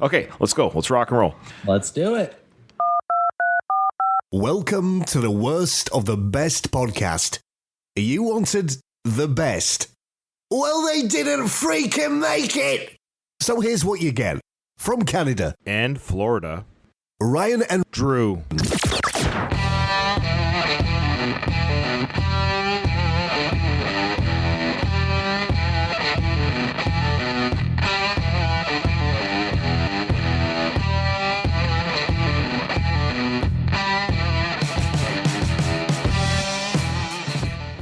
Okay, let's go. Let's rock and roll. Let's do it. Welcome to the worst of the best podcast. You wanted the best. Well, they didn't freaking make it. So here's what you get. From Canada And Florida. Ryan and Drew.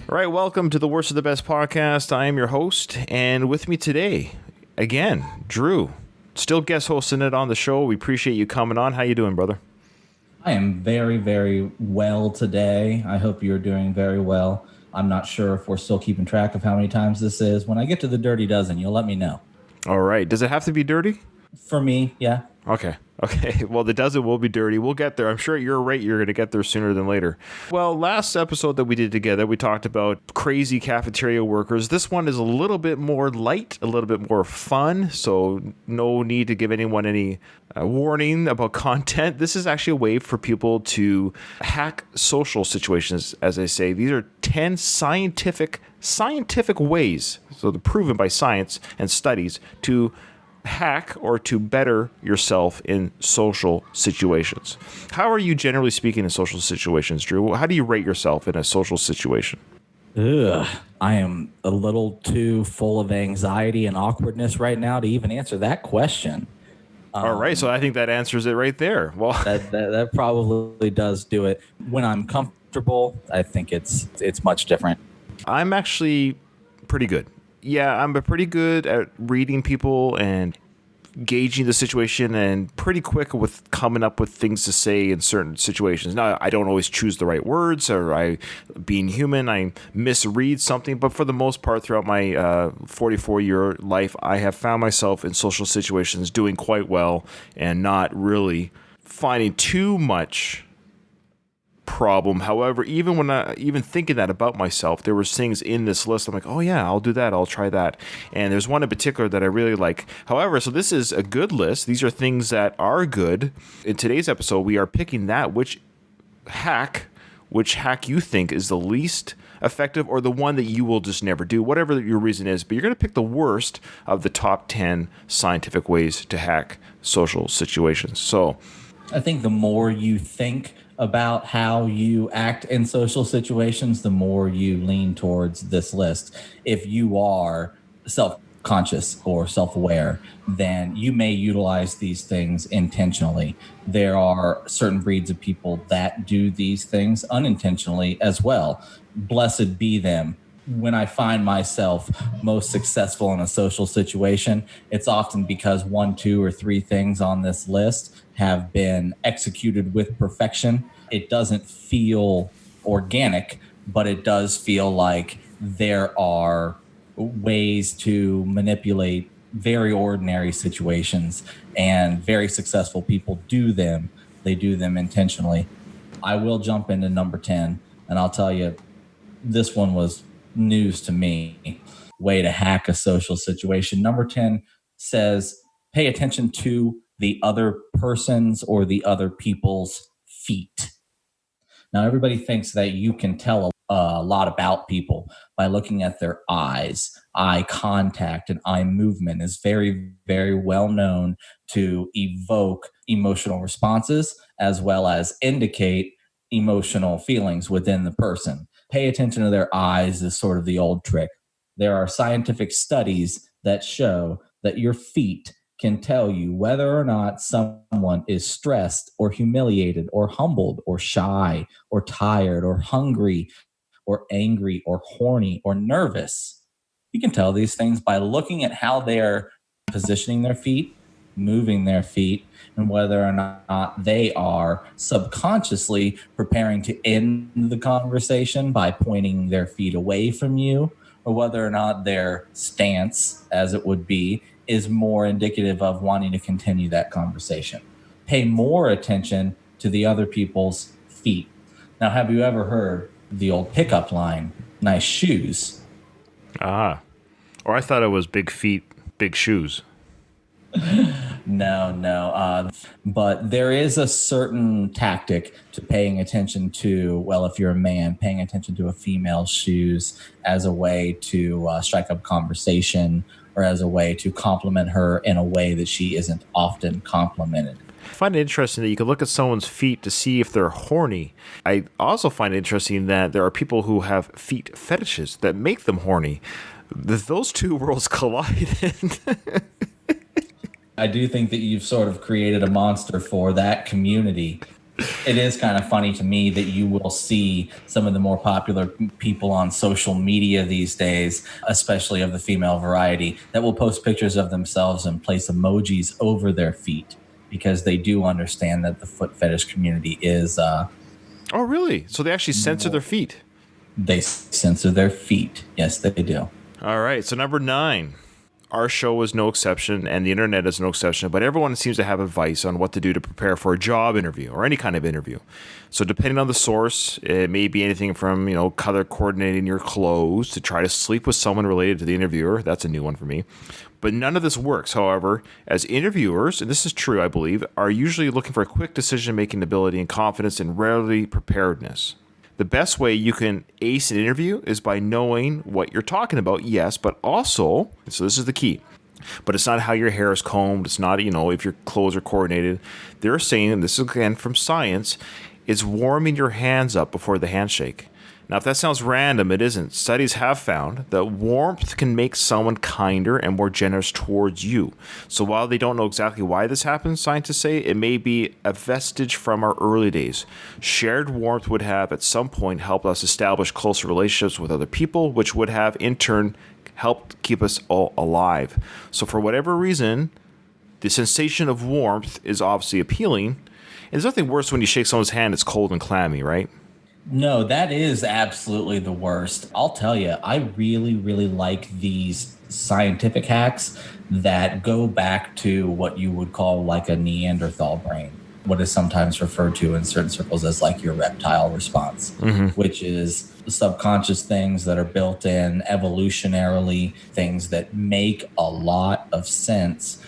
All right, welcome to the Worst of the Best podcast. I am your host, and with me today, again, Drew. Still guest hosting it on the show. We appreciate you coming on. How you doing, brother? I am very, very well today. I hope you're doing very well. I'm not sure if we're still keeping track of how many times this is. When I get to the dirty dozen, you'll let me know. All right. Does it have to be dirty? For me, yeah. Okay. Well, the dozen will be dirty. We'll get there. I'm sure you're right. You're going to get there sooner than later. Well, last episode that we did together, we talked about crazy cafeteria workers. This one is a little bit more light, a little bit more fun. So no need to give anyone any warning about content. This is actually a way for people to hack social situations, as I say. These are 10 scientific ways, so they're proven by science and studies, to hack or to better yourself in social situations. How are you generally speaking in social situations, Drew? How do you rate yourself in a social situation? Ugh, I am a little too full of anxiety and awkwardness right now to even answer that question. All right, so I think that answers it right there. Well, that probably does do it. When I'm comfortable, I think it's much different. I'm actually pretty good. Yeah, I'm pretty good at reading people and gauging the situation and pretty quick with coming up with things to say in certain situations. Now, I don't always choose the right words, or being human, I misread something. But for the most part, throughout my 44-year life, I have found myself in social situations doing quite well and not really finding too much problem. However, even thinking that about myself, there was things in this list I'm like, oh yeah, I'll do that, I'll try that. And there's one in particular that I really like. However, so this is a good list. These are things that are good. In today's episode, we are picking which hack you think is the least effective, or the one that you will just never do, whatever your reason is. But you're going to pick the worst of the top 10 scientific ways to hack social situations. So I think the more you think about how you act in social situations, the more you lean towards this list. If you are self-conscious or self-aware, then you may utilize these things intentionally. There are certain breeds of people that do these things unintentionally as well. Blessed be them. When I find myself most successful in a social situation, it's often because 1, 2, or 3 things on this list have been executed with perfection. It doesn't feel organic, but it does feel like there are ways to manipulate very ordinary situations, and very successful people do them. They do them intentionally. I will jump into number 10, and I'll tell you, this one was news to me. Way to hack a social situation. Number 10 says, pay attention to the other person's or the other people's feet. Now, everybody thinks that you can tell a lot about people by looking at their eyes. Eye contact and eye movement is very, very well known to evoke emotional responses as well as indicate emotional feelings within the person. Pay attention to their eyes is sort of the old trick. There are scientific studies that show that your feet can tell you whether or not someone is stressed or humiliated or humbled or shy or tired or hungry or angry or horny or nervous. You can tell these things by looking at how they're positioning their feet, moving their feet, and whether or not they are subconsciously preparing to end the conversation by pointing their feet away from you, or whether or not their stance, as it would be, is more indicative of wanting to continue that conversation. Pay more attention to the other people's feet. Now, have you ever heard the old pickup line, nice shoes? Or I thought it was big feet, big shoes. No. But there is a certain tactic to paying attention to, well, if you're a man, paying attention to a female's shoes as a way to strike up conversation or as a way to compliment her in a way that she isn't often complimented. I find it interesting that you can look at someone's feet to see if they're horny. I also find it interesting that there are people who have feet fetishes that make them horny. Those two worlds collide. I do think that you've sort of created a monster for that community. It is kind of funny to me that you will see some of the more popular people on social media these days, especially of the female variety, that will post pictures of themselves and place emojis over their feet because they do understand that the foot fetish community is... Oh, really? So they actually censor their feet? They censor their feet. Yes, they do. All right, so number 9. Our show is no exception, and the internet is no exception, but everyone seems to have advice on what to do to prepare for a job interview or any kind of interview. So depending on the source, it may be anything from, color coordinating your clothes to try to sleep with someone related to the interviewer. That's a new one for me. But none of this works, however, as interviewers, and this is true, I believe, are usually looking for a quick decision-making ability and confidence and rarely preparedness. The best way you can ace an interview is by knowing what you're talking about, yes, but also, so this is the key, but it's not how your hair is combed, it's not, if your clothes are coordinated. They're saying, and this is again from science, it's warming your hands up before the handshake. Now, if that sounds random, it isn't. Studies have found that warmth can make someone kinder and more generous towards you. So while they don't know exactly why this happens, scientists say it may be a vestige from our early days. Shared warmth would have at some point helped us establish closer relationships with other people, which would have in turn helped keep us all alive. So for whatever reason, the sensation of warmth is obviously appealing. And there's nothing worse when you shake someone's hand, it's cold and clammy, right? No, that is absolutely the worst. I'll tell you, I really, really like these scientific hacks that go back to what you would call like a Neanderthal brain, what is sometimes referred to in certain circles as like your reptile response, which is subconscious things that are built in evolutionarily, things that make a lot of sense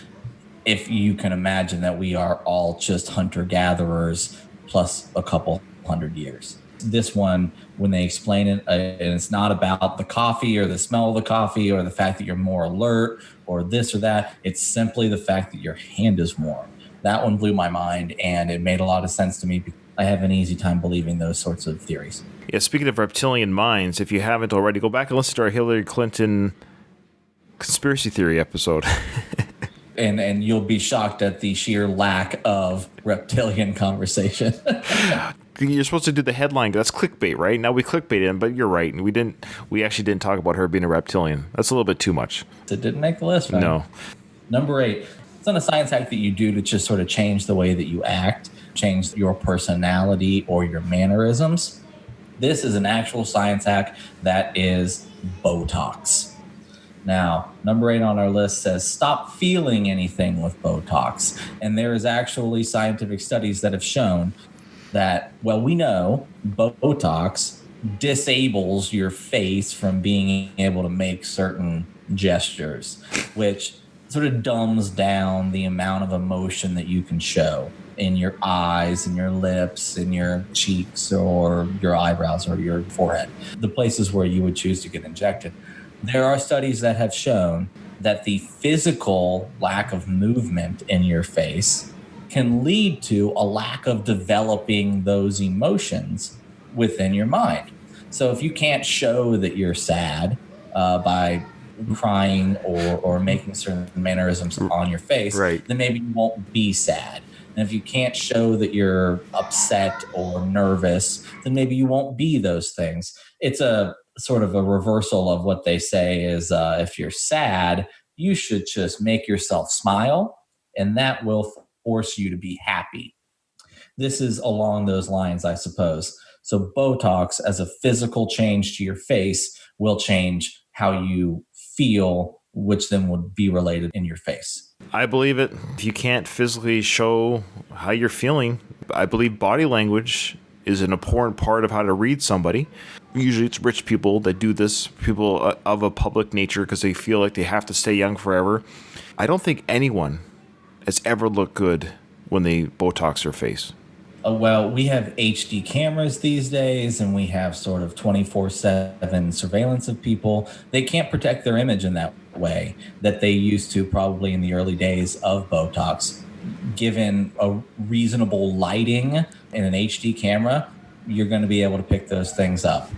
if you can imagine that we are all just hunter-gatherers plus a couple hundred years. This one, when they explain it, and it's not about the coffee or the smell of the coffee or the fact that you're more alert or this or that. It's simply the fact that your hand is warm. That one blew my mind, and it made a lot of sense to me. I have an easy time believing those sorts of theories. Yeah, speaking of reptilian minds, if you haven't already, go back and listen to our Hillary Clinton conspiracy theory episode. And you'll be shocked at the sheer lack of reptilian conversation. You're supposed to do the headline. That's clickbait, right? Now we clickbaited him, but you're right. We actually didn't talk about her being a reptilian. That's a little bit too much. It didn't make the list, right? No. Number 8. It's not a science hack that you do to just sort of change the way that you act, change your personality or your mannerisms. This is an actual science hack that is Botox. Now, number 8 on our list says stop feeling anything with Botox. And there is actually scientific studies that have shown that, well, we know Botox disables your face from being able to make certain gestures, which sort of dumbs down the amount of emotion that you can show in your eyes and your lips and your cheeks or your eyebrows or your forehead, the places where you would choose to get injected. There are studies that have shown that the physical lack of movement in your face can lead to a lack of developing those emotions within your mind. So if you can't show that you're sad by crying or making certain mannerisms on your face, right, then maybe you won't be sad. And if you can't show that you're upset or nervous, then maybe you won't be those things. It's a sort of a reversal of what they say is if you're sad, you should just make yourself smile, and that will force you to be happy. This is along those lines, I suppose. So Botox as a physical change to your face will change how you feel, which then would be related in your face. I believe it. If you can't physically show how you're feeling, I believe body language is an important part of how to read somebody. Usually it's rich people that do this, people of a public nature, because they feel like they have to stay young forever. I don't think anyone has ever looked good when they Botox their face? Well, we have HD cameras these days, and we have sort of 24/7 surveillance of people. They can't protect their image in that way that they used to probably in the early days of Botox. Given a reasonable lighting in an HD camera, you're going to be able to pick those things up.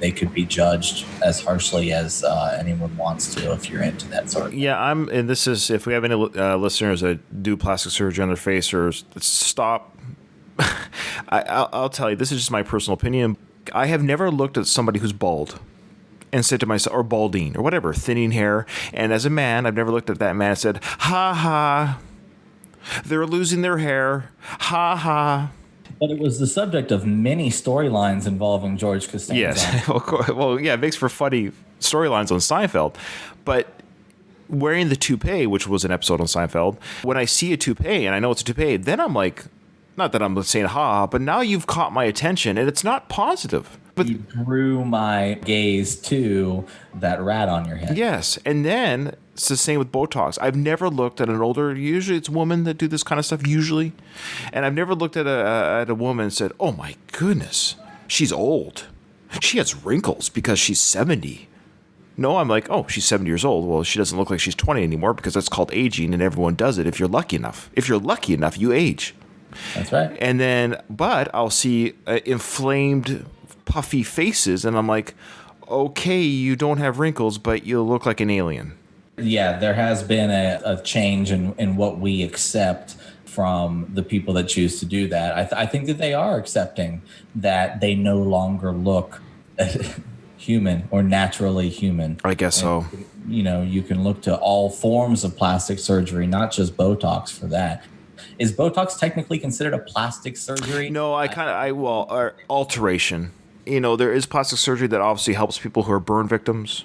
They could be judged as harshly as anyone wants to if you're into that sort of thing. Yeah, and this is, if we have any listeners that do plastic surgery on their face, or stop. I'll tell you, this is just my personal opinion. I have never looked at somebody who's bald and said to myself, or balding, or whatever, thinning hair. And as a man, I've never looked at that man and said, ha ha, they're losing their hair, ha ha. But it was the subject of many storylines involving George Costanza. Yes, well, yeah, it makes for funny storylines on Seinfeld. But wearing the toupee, which was an episode on Seinfeld, when I see a toupee and I know it's a toupee, then I'm like, not that I'm saying ha, but now you've caught my attention, and it's not positive. But You drew my gaze to that rat on your head. yes, and then it's the same with Botox. I've never looked at an older, usually it's women that do this kind of stuff, usually, and I've never looked at a woman and said, oh my goodness, she's old. She has wrinkles because she's 70. No, I'm like, oh, she's 70 years old. Well, she doesn't look like she's 20 anymore because that's called aging, and everyone does it if you're lucky enough. If you're lucky enough, you age. That's right. And then, but I'll see inflamed, puffy faces, and I'm like, okay, you don't have wrinkles, but you look like an alien. Yeah, there has been a change in what we accept from the people that choose to do that. I think that they are accepting that they no longer look human or naturally human. I guess so. You know, you can look to all forms of plastic surgery, not just Botox for that. Is Botox technically considered a plastic surgery? No, or alteration. You know, there is plastic surgery that obviously helps people who are burn victims,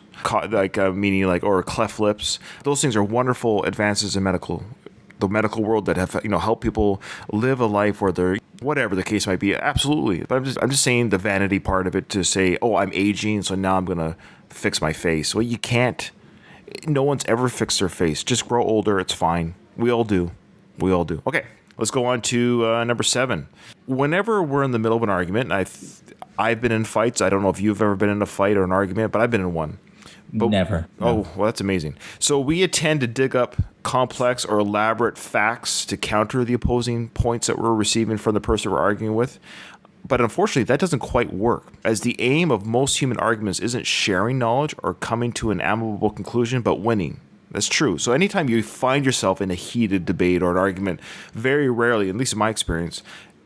meaning or cleft lips. Those things are wonderful advances in the medical world that have helped people live a life where they're whatever the case might be. Absolutely, but I'm just saying the vanity part of it to say, oh, I'm aging, so now I'm gonna fix my face. Well, you can't. No one's ever fixed their face. Just grow older. It's fine. We all do. Okay, let's go on to number 7. Whenever we're in the middle of an argument, I've been in fights. I don't know if you've ever been in a fight or an argument, but I've been in one. Never. Oh, well, that's amazing. So we tend to dig up complex or elaborate facts to counter the opposing points that we're receiving from the person we're arguing with. But unfortunately, that doesn't quite work, as the aim of most human arguments isn't sharing knowledge or coming to an amicable conclusion, but winning. That's true. So anytime you find yourself in a heated debate or an argument, very rarely, at least in my experience,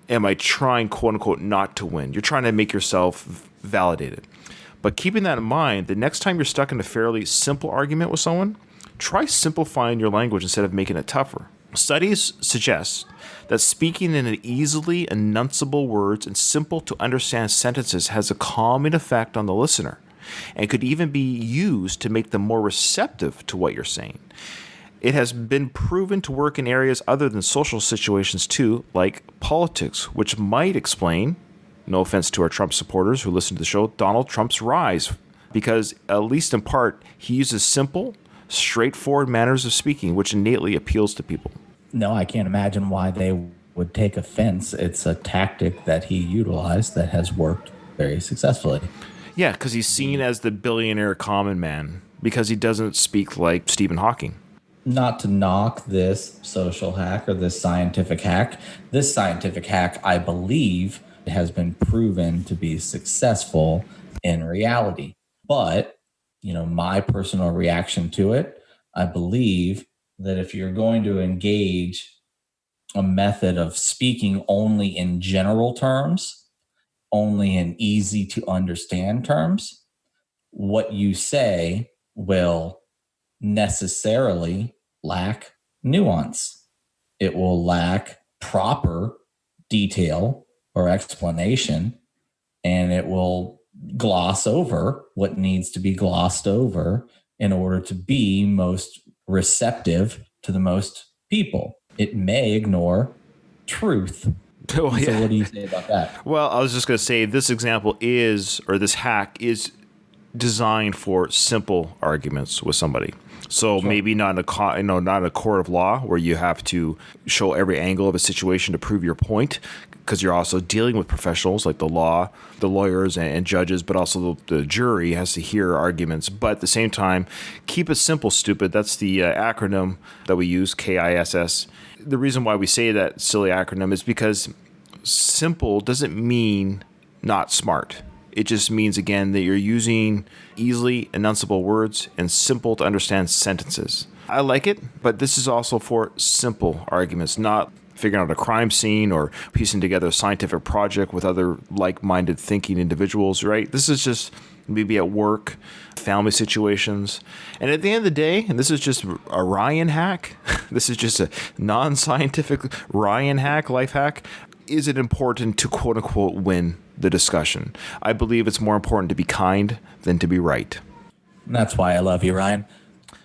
am I trying, quote unquote, not to win. You're trying to make yourself validated. But keeping that in mind, the next time you're stuck in a fairly simple argument with someone, try simplifying your language instead of making it tougher. Studies suggest that speaking in an easily enunciable words and simple to understand sentences has a calming effect on the listener, and could even be used to make them more receptive to what you're saying. It has been proven to work in areas other than social situations too, like politics, which might explain, no offense to our Trump supporters who listen to the show, Donald Trump's rise, because at least in part, he uses simple, straightforward manners of speaking, which innately appeals to people. No, I can't imagine why they would take offense. It's a tactic that he utilized that has worked very successfully. Yeah, because he's seen as the billionaire common man, because he doesn't speak like Stephen Hawking. Not to knock this social hack or this scientific hack. This scientific hack, I believe, has been proven to be successful in reality. But, my personal reaction to it, I believe that if you're going to engage a method of speaking only in general terms, only in easy to understand terms, what you say will necessarily lack nuance. It will lack proper detail or explanation, and it will gloss over what needs to be glossed over in order to be most receptive to the most people. It may ignore truth. Oh, yeah. So what do you say about that? Well, I was just going to say this example this hack is designed for simple arguments with somebody. So maybe not in not in a court of law where you have to show every angle of a situation to prove your point, because you're also dealing with professionals like the law, the lawyers and judges, but also the jury has to hear arguments. But at the same time, keep it simple, stupid. That's the acronym that we use, KISS. The reason why we say that silly acronym is because simple doesn't mean not smart. It just means, again, that you're using easily enunciable words and simple to understand sentences. I like it, but this is also for simple arguments, not figuring out a crime scene or piecing together a scientific project with other like-minded thinking individuals, right? This is just maybe at work, family situations. And at the end of the day, and this is just a Ryan hack, this is just a non-scientific Ryan hack, life hack, is it important to quote-unquote win the discussion? I believe it's more important to be kind than to be right. And that's why I love you, Ryan.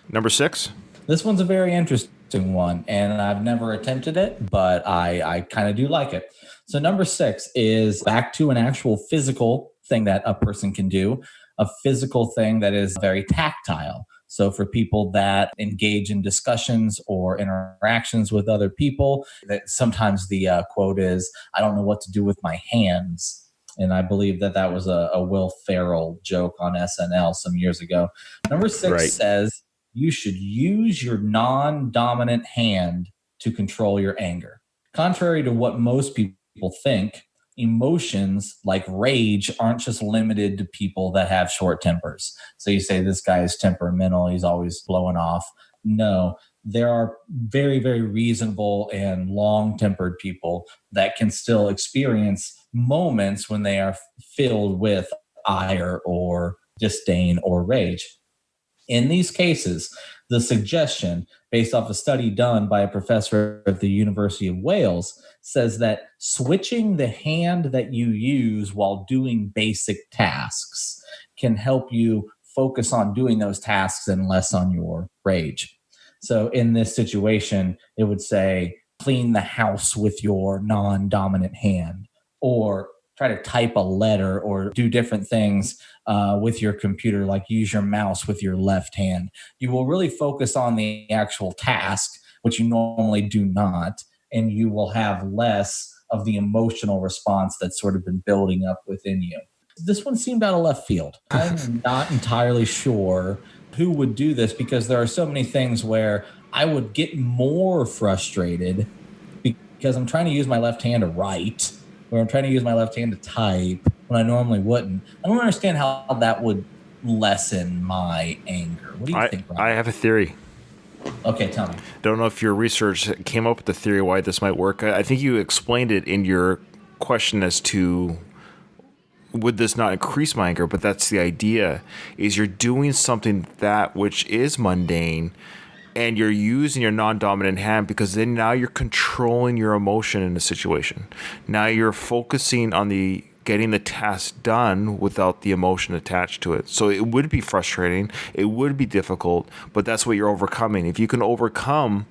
Number 6. This one's a very interesting one, and I've never attempted it, but I kind of do like it. So number 6 is back to an actual physical thing that a person can do, a physical thing that is very tactile. So for people that engage in discussions or interactions with other people, that sometimes the quote is, "I don't know what to do with my hands." And I believe that was a Will Ferrell joke on SNL some years ago. Number 6 says, you should use your non-dominant hand to control your anger. Contrary to what most people think, emotions like rage aren't just limited to people that have short tempers. So you say this guy is temperamental, he's always blowing off. No, there are very, very reasonable and long-tempered people that can still experience moments when they are filled with ire or disdain or rage. In these cases, the suggestion, based off a study done by a professor at the University of Wales, says that switching the hand that you use while doing basic tasks can help you focus on doing those tasks and less on your rage. So in this situation, it would say, clean the house with your non-dominant hand, or try to type a letter or do different things with your computer, like use your mouse with your left hand. You will really focus on the actual task, which you normally do not, and you will have less of the emotional response that's sort of been building up within you. This one seemed out of left field. I'm not entirely sure who would do this, because there are so many things where I would get more frustrated because I'm trying to use my left hand to write, or I'm trying to use my left hand to type when I normally wouldn't. I don't understand how that would lessen my anger. What do you think, Rob? I have a theory. Okay, tell me. Don't know if your research came up with the theory why this might work. I think you explained it in your question as to, would this not increase my anger? But that's the idea, is you're doing something that which is mundane, and you're using your non-dominant hand, because then now you're controlling your emotion in the situation. Now you're focusing on getting the task done without the emotion attached to it. So it would be frustrating, it would be difficult, but that's what you're overcoming. If you can overcome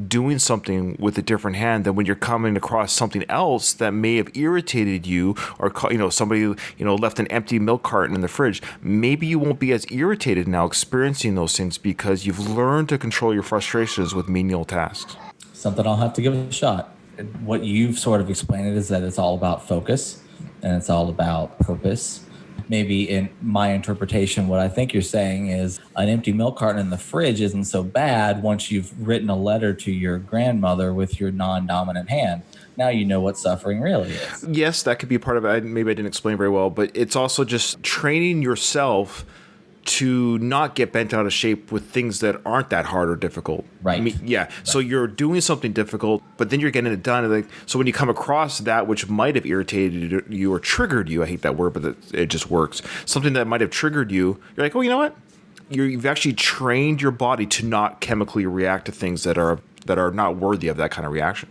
doing something with a different hand, then when you're coming across something else that may have irritated you, or somebody left an empty milk carton in the fridge, maybe you won't be as irritated now experiencing those things, because you've learned to control your frustrations with menial tasks. Something I'll have to give it a shot. What you've sort of explained it is that it's all about focus and it's all about purpose. Maybe in my interpretation, what I think you're saying is an empty milk carton in the fridge isn't so bad once you've written a letter to your grandmother with your non-dominant hand. Now you know what suffering really is. Yes, that could be part of it. Maybe I didn't explain very well, but it's also just training yourself to not get bent out of shape with things that aren't that hard or difficult. Right. Right. So you're doing something difficult, but then you're getting it done. So when you come across that which might have irritated you or triggered you, I hate that word, but it just works. Something that might have triggered you, you're like, oh, you know what? You've actually trained your body to not chemically react to things that are not worthy of that kind of reaction.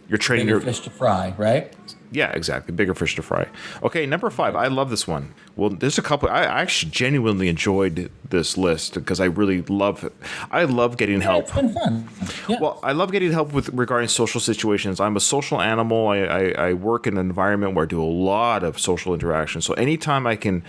You're training your fish to fry, right? Yeah, exactly. Bigger fish to fry. Okay, number 5. I love this one. Well, there's a couple. I actually genuinely enjoyed this list because I really love it. I love getting help. It's been fun. Yeah. Well, I love getting help regarding social situations. I'm a social animal. I work in an environment where I do a lot of social interaction. So anytime I can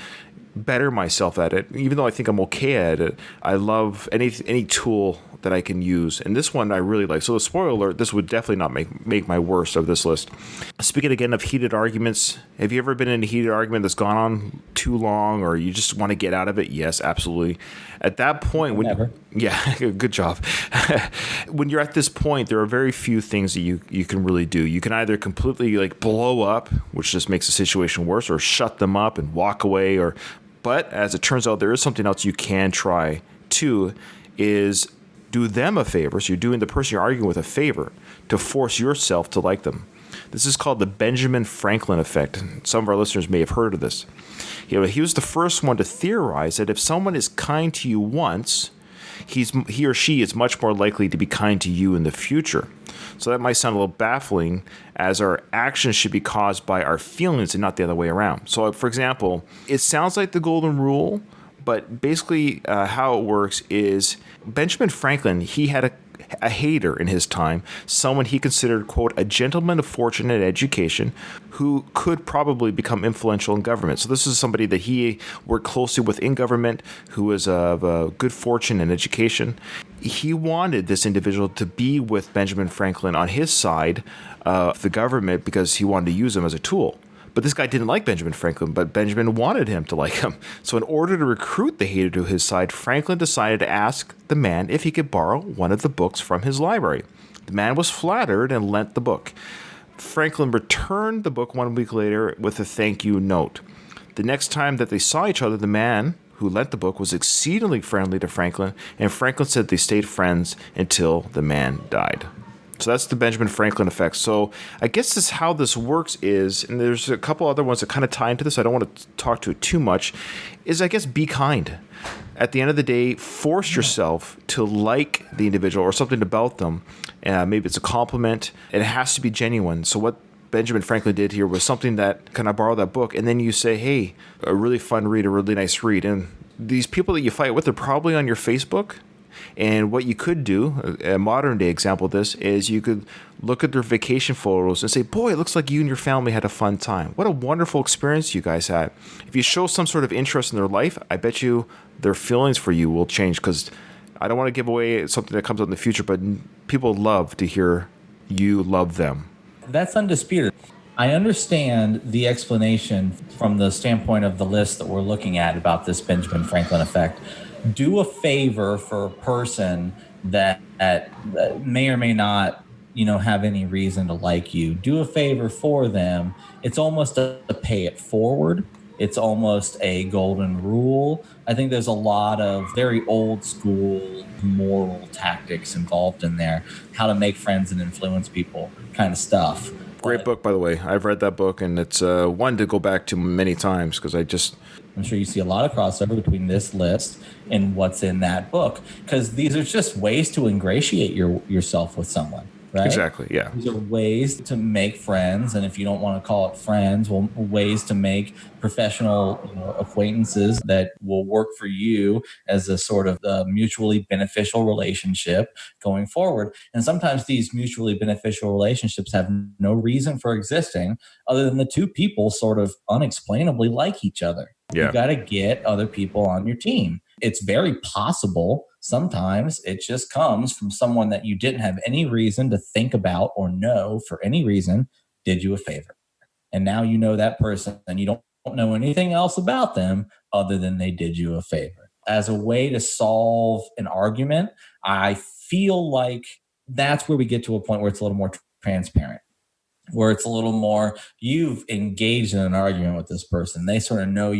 better myself at it. Even though I think I'm okay at it, I love any tool that I can use. And this one I really like. So the spoiler alert, this would definitely not make my worst of this list. Speaking again of heated arguments, have you ever been in a heated argument that's gone on too long or you just want to get out of it? Yes, absolutely. At that point, Never. yeah, good job. When you're at this point, there are very few things that you can really do. You can either completely like blow up, which just makes the situation worse, or shut them up and walk away. But as it turns out, there is something else you can try too, is do them a favor. So you're doing the person you're arguing with a favor to force yourself to like them. This is called the Benjamin Franklin effect. Some of our listeners may have heard of this. He was the first one to theorize that if someone is kind to you once, he or she is much more likely to be kind to you in the future. So that might sound a little baffling, as our actions should be caused by our feelings and not the other way around. So, for example, it sounds like the golden rule, but basically how it works is Benjamin Franklin, he had a hater in his time, someone he considered, quote, a gentleman of fortune and education who could probably become influential in government. So this is somebody that he worked closely with in government, who was of good fortune and education. He wanted this individual to be with Benjamin Franklin on his side of the government because he wanted to use him as a tool. But this guy didn't like Benjamin Franklin, but Benjamin wanted him to like him. So in order to recruit the hater to his side, Franklin decided to ask the man if he could borrow one of the books from his library. The man was flattered and lent the book. Franklin returned the book 1 week later with a thank you note. The next time that they saw each other, the man who lent the book was exceedingly friendly to Franklin, and Franklin said they stayed friends until the man died. So that's the Benjamin Franklin effect. So I guess this how this works is, and there's a couple other ones that kind of tie into this, I don't want to talk to it too much, is I guess be kind. At the end of the day, force yourself to like the individual or something about them. Maybe it's a compliment, and it has to be genuine. So what Benjamin Franklin did here was something that, can I borrow that book? And then you say, hey, a really fun read, a really nice read. And these people that you fight with are probably on your Facebook. And what you could do, a modern day example of this, is you could look at their vacation photos and say, boy, it looks like you and your family had a fun time. What a wonderful experience you guys had. If you show some sort of interest in their life, I bet you their feelings for you will change, because I don't want to give away something that comes out in the future, but people love to hear you love them. That's undisputed. I understand the explanation from the standpoint of the list that we're looking at about this Benjamin Franklin effect. Do a favor for a person that may or may not, have any reason to like you. Do a favor for them. It's almost a pay it forward. It's almost a golden rule. I think there's a lot of very old school moral tactics involved in there. How to make friends and influence people kind of stuff. Great book, by the way. I've read that book, and it's one to go back to many times, because I'm sure you see a lot of crossover between this list and what's in that book, because these are just ways to ingratiate yourself with someone, right? Exactly, yeah. These are ways to make friends, and if you don't want to call it friends, well, ways to make professional acquaintances that will work for you as a sort of mutually beneficial relationship going forward. And sometimes these mutually beneficial relationships have no reason for existing other than the two people sort of unexplainably like each other. Yeah. You got to get other people on your team. It's very possible sometimes it just comes from someone that you didn't have any reason to think about or know for any reason did you a favor. And now you know that person and you don't know anything else about them other than they did you a favor. As a way to solve an argument, I feel like that's where we get to a point where it's a little more transparent, where it's a little more, you've engaged in an argument with this person. They sort of know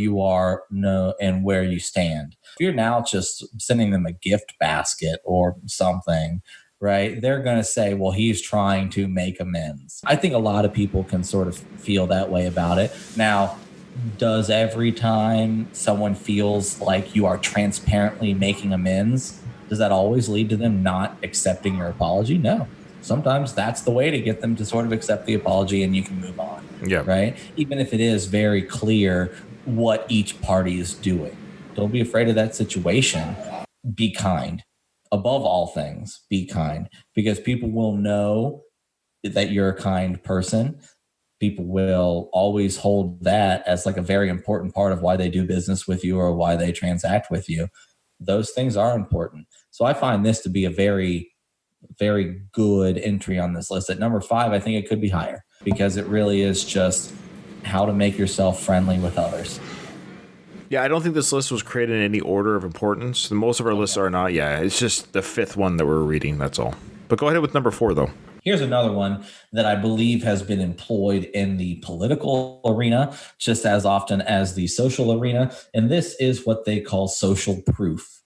and where you stand. If you're now just sending them a gift basket or something, right, they're going to say, well, he's trying to make amends. I think a lot of people can sort of feel that way about it. Now, does every time someone feels like you are transparently making amends, does that always lead to them not accepting your apology? No. Sometimes that's the way to get them to sort of accept the apology and you can move on. Yeah. Right? Even if it is very clear what each party is doing. Don't be afraid of that situation. Be kind. Above all things, be kind, because people will know that you're a kind person people will always hold that as like a very important part of why they do business with you or why they transact with you. Those things are important. So I find this to be a very, very good entry on this list. At number 5, I think it could be higher because it really is just how to make yourself friendly with others. Yeah, I don't think this list was created in any order of importance. Most of our lists are not. Yeah, it's just the 5th one that we're reading. That's all. But go ahead with number 4, though. Here's another one that I believe has been employed in the political arena just as often as the social arena. And this is what they call social proof.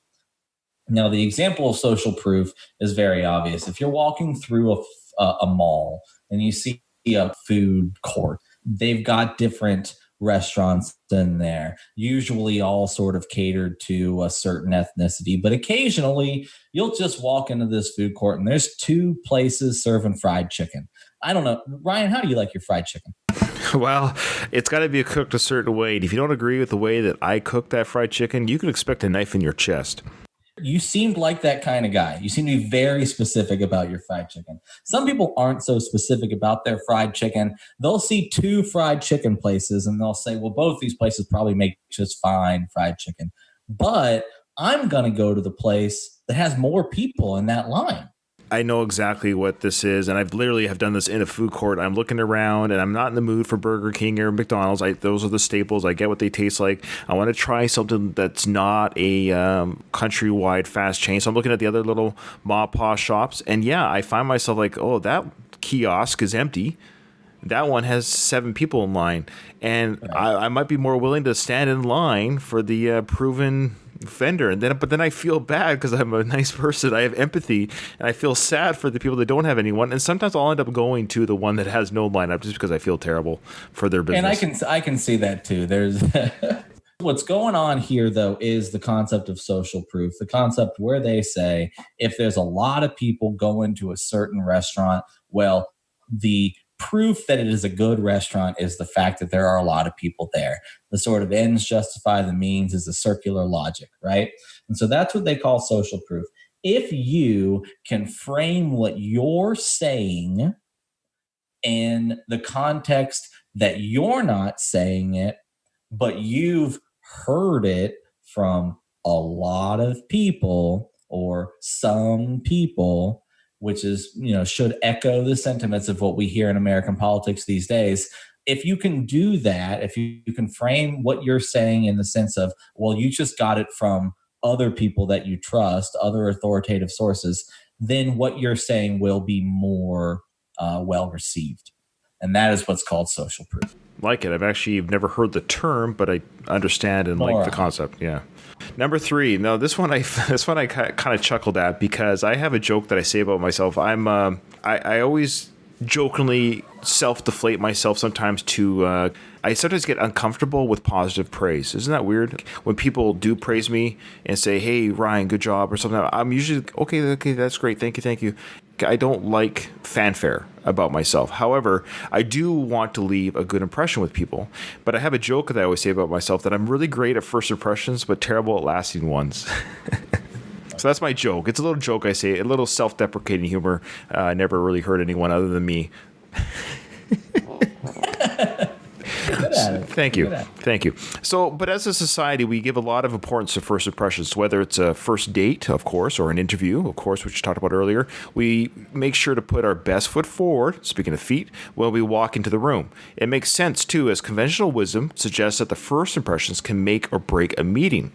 Now, the example of social proof is very obvious. If you're walking through a mall and you see a food court, they've got different restaurants in there, usually all sort of catered to a certain ethnicity, but occasionally you'll just walk into this food court and there's 2 places serving fried chicken. I don't know. Ryan, how do you like your fried chicken? Well, it's got to be cooked a certain way. And if you don't agree with the way that I cook that fried chicken, you can expect a knife in your chest. You seemed like that kind of guy. You seem to be very specific about your fried chicken. Some people aren't so specific about their fried chicken. They'll see 2 fried chicken places and they'll say, well, both these places probably make just fine fried chicken. But I'm going to go to the place that has more people in that line. I know exactly what this is, and I've literally have done this in a food court. I'm looking around, and I'm not in the mood for Burger King or McDonald's. Those are the staples. I get what they taste like. I want to try something that's not a countrywide fast chain. So I'm looking at the other little ma pa shops, and yeah, I find myself like, oh, that kiosk is empty. That one has 7 people in line, and I might be more willing to stand in line for the proven vendor, but then I feel bad because I'm a nice person. I have empathy, and I feel sad for the people that don't have anyone. And sometimes I'll end up going to the one that has no lineup just because I feel terrible for their business. And I can see that too. There's what's going on here though is the concept of social proof, the concept where they say if there's a lot of people going to a certain restaurant, well, the proof that it is a good restaurant is the fact that there are a lot of people there. The sort of ends justify the means is a circular logic, right? And so that's what they call social proof. If you can frame what you're saying in the context that you're not saying it, but you've heard it from a lot of people or some people, which is, should echo the sentiments of what we hear in American politics these days. If you can do that, if you can frame what you're saying in the sense of, well, you just got it from other people that you trust, other authoritative sources, then what you're saying will be more well received. And that is what's called social proof. Like it. I've never heard the term, but I understand and like the concept. Yeah. Number 3. No, this one I kind of chuckled at because I have a joke that I say about myself. I always jokingly self-deflate myself sometimes to I sometimes get uncomfortable with positive praise. Isn't that weird? When people do praise me and say, hey, Ryan, good job or something, I'm usually, okay, that's great. Thank you. I don't like fanfare about myself. However, I do want to leave a good impression with people. But I have a joke that I always say about myself that I'm really great at first impressions, but terrible at lasting ones. So that's my joke. It's a little joke I say, a little self-deprecating humor. Never really hurt anyone other than me. Thank you. So, but as a society, we give a lot of importance to first impressions, whether it's a first date, of course, or an interview, of course, which you talked about earlier. We make sure to put our best foot forward, speaking of feet, when we walk into the room. It makes sense, too, as conventional wisdom suggests that the first impressions can make or break a meeting.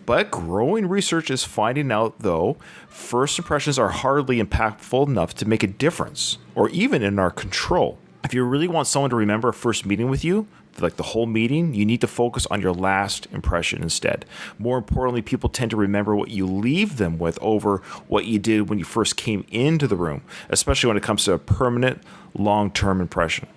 But growing research is finding out, though, first impressions are hardly impactful enough to make a difference, or even in our control. If you really want someone to remember a first meeting with you, like the whole meeting, you need to focus on your last impression instead. More importantly, people tend to remember what you leave them with over what you did when you first came into the room, especially when it comes to a permanent, long-term impression.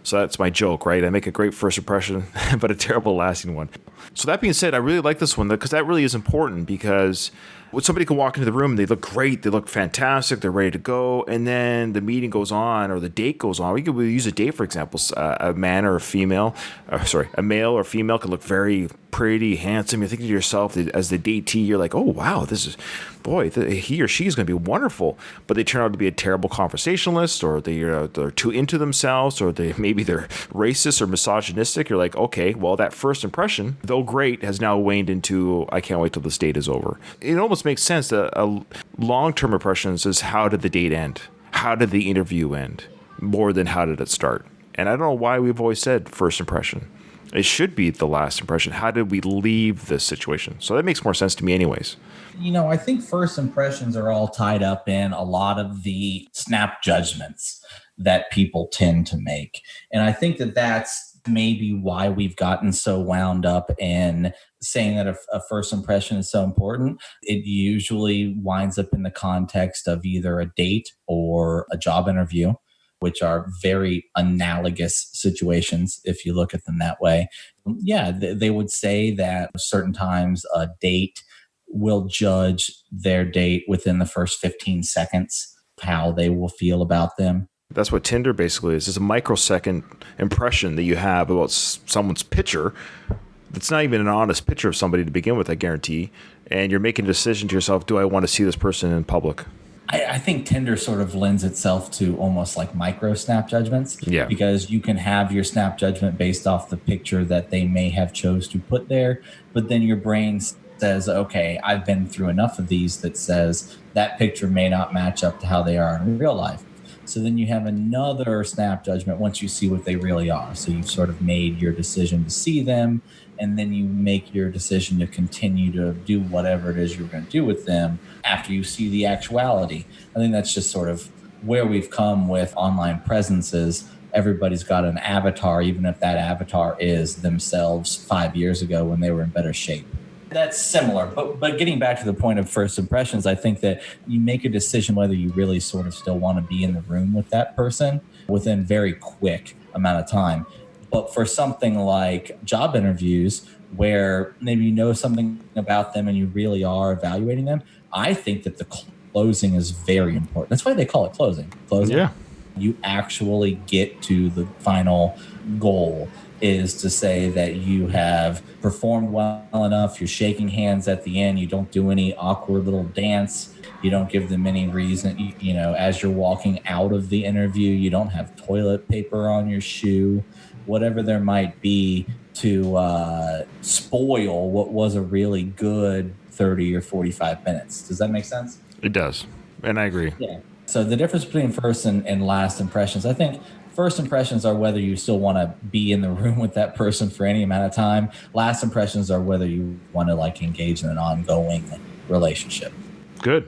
So that's my joke, right? I make a great first impression, but a terrible lasting one. So that being said, I really like this one because that really is important because When somebody can walk into the room, they look great, they look fantastic, they're ready to go, and then the meeting goes on or the date goes on. We could use a date, for example. A man or a female, a male or female could look very pretty, handsome. You're thinking to yourself as the datee, you're like, oh, wow, he or she is going to be wonderful. But they turn out to be a terrible conversationalist, or they're too into themselves, or maybe they're racist or misogynistic. You're like, okay, well, that first impression, though great, has now waned into, I can't wait till this date is over. It almost makes sense that a long-term impressions is, how did the date end? How did the interview end? More than how did it start? And I don't know why we've always said first impression. It should be the last impression. How did we leave this situation? So that makes more sense to me anyways. I think first impressions are all tied up in a lot of the snap judgments that people tend to make. And I think that that's maybe why we've gotten so wound up in saying that a first impression is so important. It usually winds up in the context of either a date or a job interview, which are very analogous situations if you look at them that way. Yeah, they would say that certain times a date will judge their date within the first 15 seconds, how they will feel about them. That's what Tinder basically is. It's a microsecond impression that you have about someone's picture. It's not even an honest picture of somebody to begin with, I guarantee. And you're making a decision to yourself, do I want to see this person in public? I think Tinder sort of lends itself to almost like micro snap judgments. Yeah. Because you can have your snap judgment based off the picture that they may have chose to put there. But then your brain says, okay, I've been through enough of these that says that picture may not match up to how they are in real life. So then you have another snap judgment once you see what they really are. So you've sort of made your decision to see them, and then you make your decision to continue to do whatever it is you're going to do with them after you see the actuality. I think that's just sort of where we've come with online presences. Everybody's got an avatar, even if that avatar is themselves 5 years ago when they were in better shape. That's similar, but getting back to the point of first impressions, I think that you make a decision whether you really sort of still want to be in the room with that person within very quick amount of time. But for something like job interviews, where maybe you know something about them and you really are evaluating them, I think that the closing is very important. That's why they call it closing. Closing. Yeah. You actually get to the final goal, is to say that you have performed well enough. You're shaking hands at the end. You don't do any awkward little dance. You don't give them any reason. As you're walking out of the interview, you don't have toilet paper on your shoe, whatever there might be to spoil what was a really good 30 or 45 minutes. Does that make sense? It does. And I agree. Yeah. So the difference between first and last impressions, I think first impressions are whether you still want to be in the room with that person for any amount of time. Last impressions are whether you want to engage in an ongoing relationship. Good.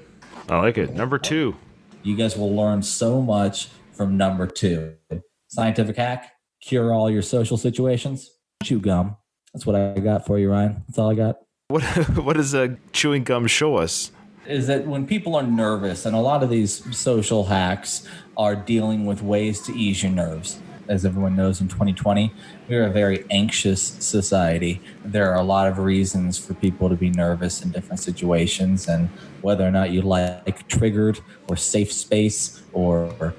I like it. Number 2. You guys will learn so much from number 2. Scientific hack: cure all your social situations. Chew gum. That's what I got for you, Ryan. That's all I got. What does chewing gum show us? Is that when people are nervous, and a lot of these social hacks are dealing with ways to ease your nerves. As everyone knows, in 2020, we're a very anxious society. There are a lot of reasons for people to be nervous in different situations, and whether or not you like triggered or safe space or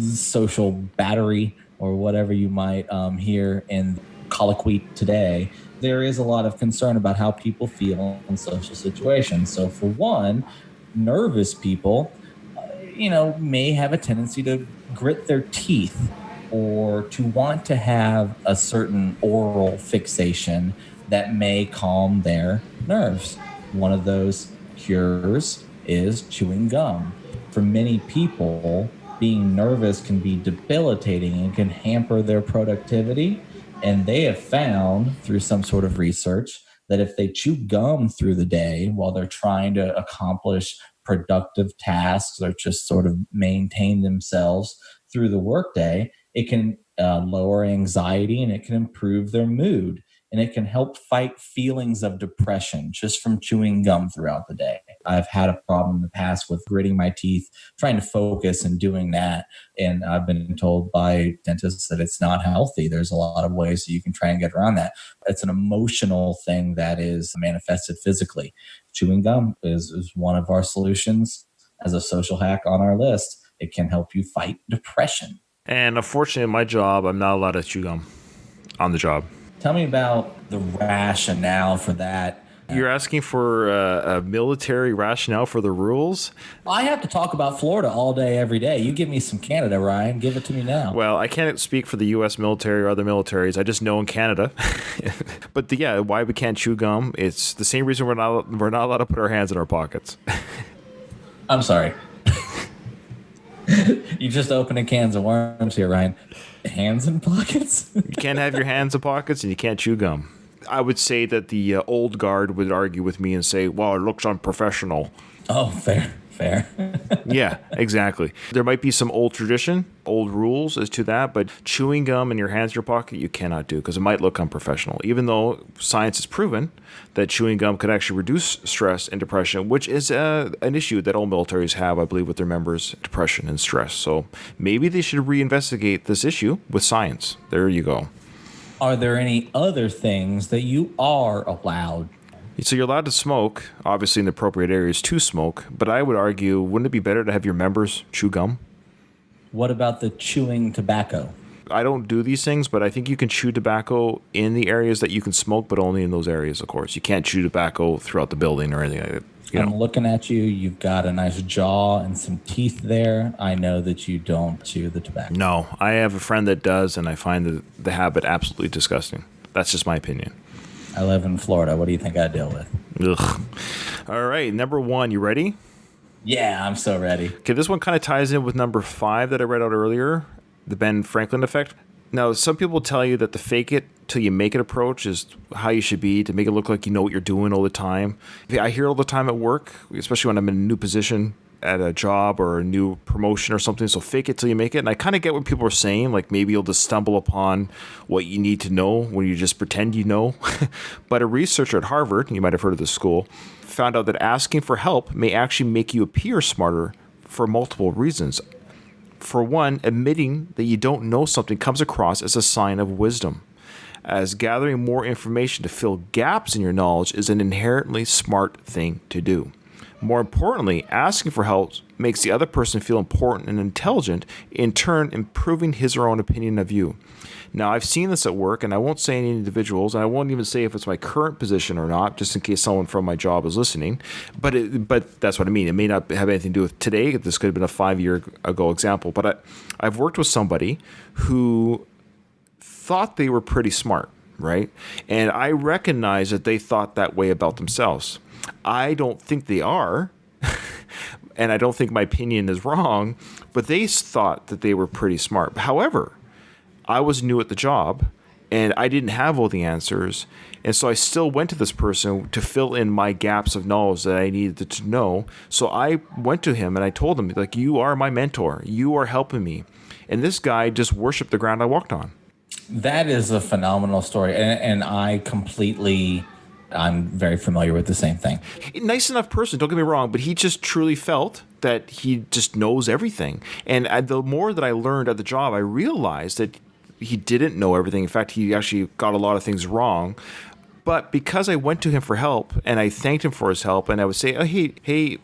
social battery or whatever you might hear in colloquy today, there is a lot of concern about how people feel in social situations. So for one, nervous people, may have a tendency to grit their teeth or to want to have a certain oral fixation that may calm their nerves. One of those cures is chewing gum. For many people, being nervous can be debilitating and can hamper their productivity. And they have found through some sort of research that if they chew gum through the day while they're trying to accomplish productive tasks or just sort of maintain themselves through the workday, it can lower anxiety and it can improve their mood. And it can help fight feelings of depression just from chewing gum throughout the day. I've had a problem in the past with gritting my teeth, trying to focus and doing that. And I've been told by dentists that it's not healthy. There's a lot of ways that you can try and get around that. It's an emotional thing that is manifested physically. Chewing gum is one of our solutions as a social hack on our list. It can help you fight depression. And unfortunately, in my job, I'm not allowed to chew gum on the job. Tell me about the rationale for that. You're asking for a military rationale for the rules? I have to talk about Florida all day, every day. You give me some Canada, Ryan. Give it to me now. Well, I can't speak for the U.S. military or other militaries. I just know in Canada. But yeah, why we can't chew gum? It's the same reason we're not allowed to put our hands in our pockets. I'm sorry. You just opened a cans of worms here, Ryan. Hands in pockets? You can't have your hands in pockets and you can't chew gum. I would say that the old guard would argue with me and say, well, it looks unprofessional. Oh, fair. Yeah, exactly. There might be some old tradition, old rules as to that, but chewing gum in your hands in your pocket, you cannot do because it might look unprofessional, even though science has proven that chewing gum could actually reduce stress and depression, which is an issue that all militaries have, I believe, with their members, depression and stress. So maybe they should reinvestigate this issue with science. There you go. Are there any other things that you are allowed? So you're allowed to smoke, obviously in the appropriate areas to smoke, but I would argue, wouldn't it be better to have your members chew gum? What about the chewing tobacco? I don't do these things, but I think you can chew tobacco in the areas that you can smoke, but only in those areas, of course. You can't chew tobacco throughout the building or anything like that. I'm looking at you. You've got a nice jaw and some teeth there. I know that you don't chew the tobacco. No, I have a friend that does, and I find the habit absolutely disgusting. That's just my opinion. I live in Florida. What do you think I deal with? Ugh. All right, number 1, you ready? Yeah, I'm so ready. Okay, this one kind of ties in with number 5 that I read out earlier, the Ben Franklin effect. Now, some people tell you that the fake it till you make it approach is how you should be, to make it look like you know what you're doing all the time. I hear it all the time at work, especially when I'm in a new position at a job or a new promotion or something. So fake it till you make it. And I kind of get what people are saying. Like maybe you'll just stumble upon what you need to know when you just pretend you know. But a researcher at Harvard, you might have heard of this school, found out that asking for help may actually make you appear smarter for multiple reasons. For one, admitting that you don't know something comes across as a sign of wisdom, as gathering more information to fill gaps in your knowledge is an inherently smart thing to do. More importantly, asking for help makes the other person feel important and intelligent, in turn improving his or her own opinion of you. Now, I've seen this at work, and I won't say any individuals, and I won't even say if it's my current position or not, just in case someone from my job is listening. But that's what I mean. It may not have anything to do with today. This could have been a 5-year ago example. But I've worked with somebody who thought they were pretty smart, right? And I recognize that they thought that way about themselves. I don't think they are, and I don't think my opinion is wrong, but they thought that they were pretty smart. However, I was new at the job, and I didn't have all the answers, and so I still went to this person to fill in my gaps of knowledge that I needed to know. So I went to him, and I told him, like, you are my mentor. You are helping me. And this guy just worshiped the ground I walked on. That is a phenomenal story, and I'm very familiar with the same thing. Nice enough person, don't get me wrong, but he just truly felt that he just knows everything. And the more that I learned at the job, I realized that he didn't know everything. In fact, he actually got a lot of things wrong. But because I went to him for help, and I thanked him for his help, and I would say, oh, hey,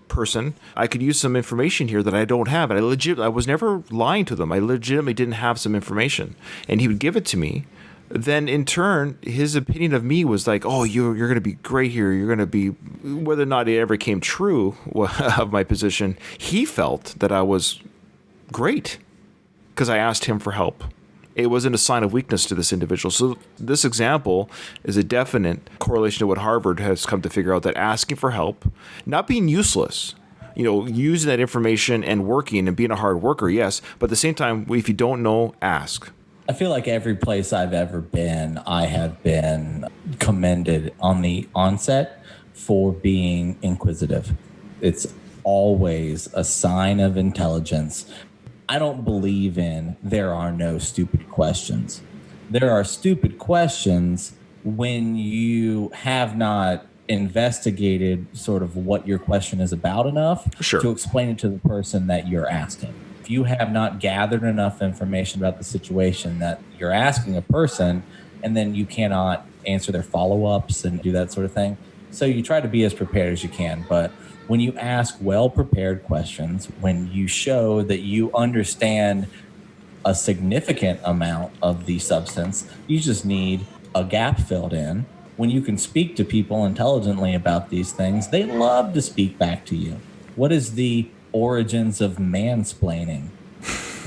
person, I could use some information here that I don't have. And I was never lying to them. I legitimately didn't have some information. And he would give it to me. Then in turn, his opinion of me was like, oh, you're going to be great here. You're going to be, whether or not it ever came true of my position, he felt that I was great because I asked him for help. It wasn't a sign of weakness to this individual. So this example is a definite correlation to what Harvard has come to figure out, that asking for help, not being useless, using that information and working and being a hard worker, yes, but at the same time, if you don't know, ask. I feel like every place I've ever been, I have been commended on the onset for being inquisitive. It's always a sign of intelligence. I don't believe in there are no stupid questions. There are stupid questions when you have not investigated sort of what your question is about enough Sure. to explain it to the person that you're asking. If you have not gathered enough information about the situation that you're asking a person, and then you cannot answer their follow-ups and do that sort of thing. So you try to be as prepared as you can. But when you ask well-prepared questions, when you show that you understand a significant amount of the substance, you just need a gap filled in. When you can speak to people intelligently about these things, they love to speak back to you. What is the origins of mansplaining?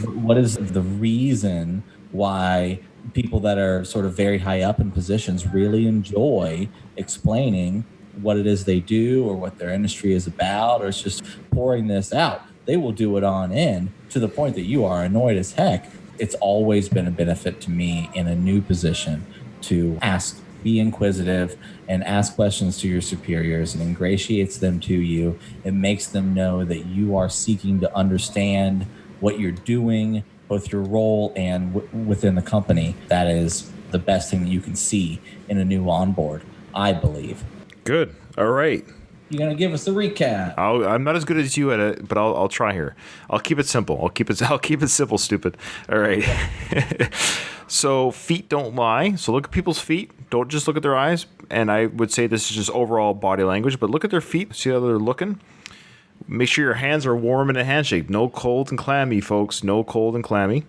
What is the reason why people that are sort of very high up in positions really enjoy explaining what it is they do or what their industry is about, or it's just pouring this out? They will do it on end to the point that you are annoyed as heck. It's always been a benefit to me in a new position to ask, be inquisitive, and ask questions to your superiors. It ingratiates them to you. It makes them know that you are seeking to understand what you're doing, both your role and within the company. That is the best thing that you can see in a new onboard, I believe. Good. All right. You're going to give us a recap. I'm not as good as you at it, but I'll try here. I'll keep it simple. I'll keep it simple, stupid. All right. So feet don't lie. So look at people's feet. Don't just look at their eyes. And I would say this is just overall body language, but look at their feet. See how they're looking. Make sure your hands are warm in a handshake. No cold and clammy, folks. No cold and clammy.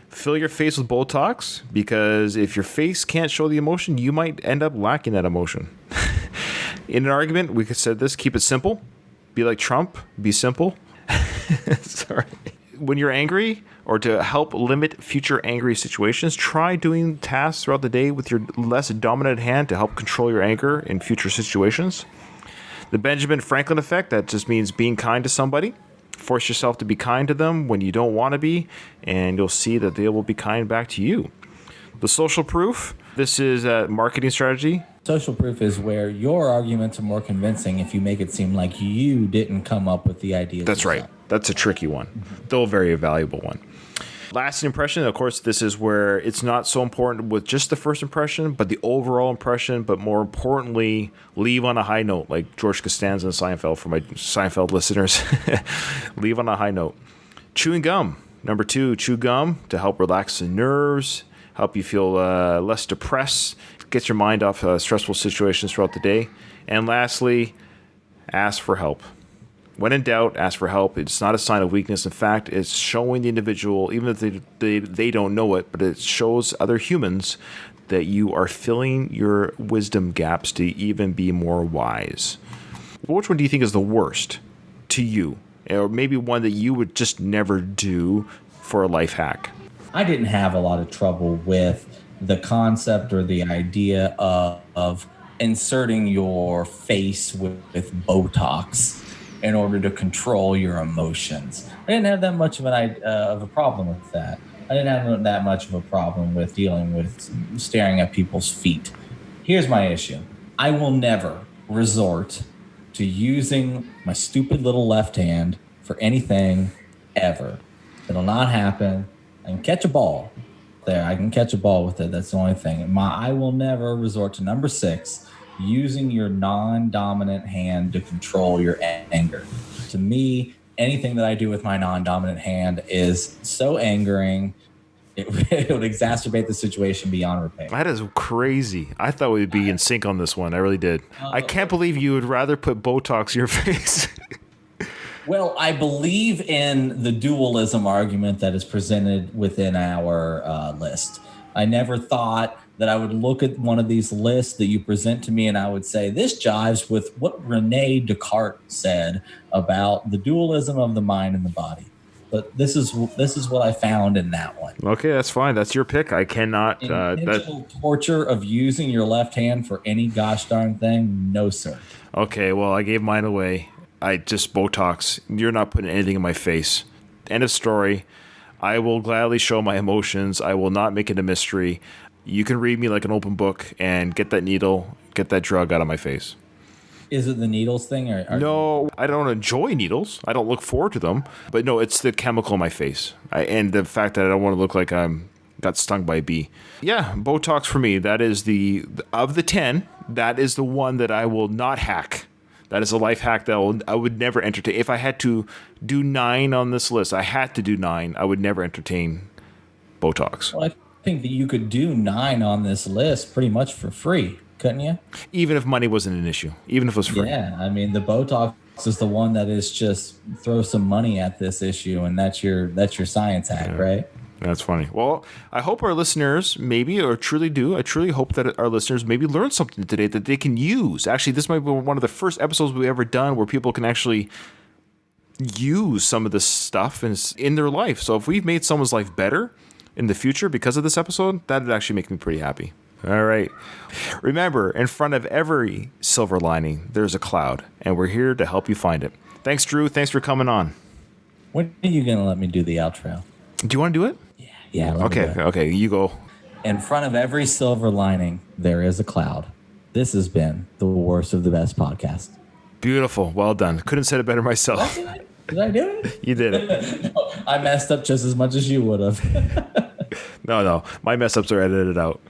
Fill your face with Botox, because if your face can't show the emotion, you might end up lacking that emotion. In an argument, we could say this: keep it simple. Be like Trump. Be simple. Sorry. When you're angry, or to help limit future angry situations, try doing tasks throughout the day with your less dominant hand to help control your anger in future situations. The Benjamin Franklin effect, that just means being kind to somebody. Force yourself to be kind to them when you don't want to be, and you'll see that they will be kind back to you. The social proof, this is a marketing strategy. Social proof is where your arguments are more convincing if you make it seem like you didn't come up with the idea. That's right. That's a tricky one, though a very valuable one. Lasting impression, of course, this is where it's not so important with just the first impression, but the overall impression, but more importantly, leave on a high note, like George Costanza and Seinfeld, for my Seinfeld listeners. Leave on a high note. Chewing gum. Number 2, chew gum to help relax the nerves, help you feel less depressed, get your mind off stressful situations throughout the day. And lastly, ask for help. When in doubt, ask for help. It's not a sign of weakness. In fact, it's showing the individual, even if they don't know it, but it shows other humans that you are filling your wisdom gaps to even be more wise. Which one do you think is the worst to you? Or maybe one that you would just never do for a life hack? I didn't have a lot of trouble with the concept or the idea of inserting your face with Botox in order to control your emotions. I didn't have that much of a problem with that. I didn't have that much of a problem with dealing with staring at people's feet. Here's my issue. I will never resort to using my stupid little left hand for anything ever. It'll not happen. I can catch a ball there. I can catch a ball with it. That's the only thing. I will never resort to number 6, using your non-dominant hand to control your anger. To me, anything that I do with my non-dominant hand is so angering, it would exacerbate the situation beyond repair. That is crazy. I thought we'd be in sync on this one. I really did. I can't believe you would rather put Botox in your face. Well, I believe in the dualism argument that is presented within our list. I never thought that I would look at one of these lists that you present to me and I would say, this jives with what Rene Descartes said about the dualism of the mind and the body. But this is what I found in that one. Okay, that's fine. That's your pick. I cannot. Intentional torture of using your left hand for any gosh darn thing? No, sir. Okay, well, I gave mine away. I just Botox. You're not putting anything in my face. End of story. I will gladly show my emotions. I will not make it a mystery. You can read me like an open book and get that needle, get that drug out of my face. Is it the needles thing? No, I don't enjoy needles. I don't look forward to them. But no, it's the chemical in my face. And the fact that I don't want to look like I'm got stung by a bee. Yeah, Botox for me. That is of the 10, that is the one that I will not hack. That is a life hack that I would never entertain. If I had to do 9 on this list, I had to do 9. I would never entertain Botox. Well, I think that you could do 9 on this list pretty much for free, couldn't you? Even if money wasn't an issue, even if it was free. Yeah, I mean, the Botox is the one that is just throw some money at this issue, and that's your science hack, right? That's funny. Well, I hope our listeners maybe, or truly do, I truly hope that our listeners maybe learn something today that they can use. Actually, this might be one of the first episodes we've ever done where people can actually use some of this stuff in their life. So if we've made someone's life better in the future because of this episode, that would actually make me pretty happy. All right. Remember, in front of every silver lining, there's a cloud, and we're here to help you find it. Thanks, Drew. Thanks for coming on. When are you going to let me do the outro? Do you want to do it? Yeah. Let me do it. Okay, you go. In front of every silver lining, there is a cloud. This has been the Worst of the Best podcast. Beautiful. Well done. Couldn't have said it better myself. Did I do it? You did it. No, I messed up just as much as you would have. No. My mess ups are edited out.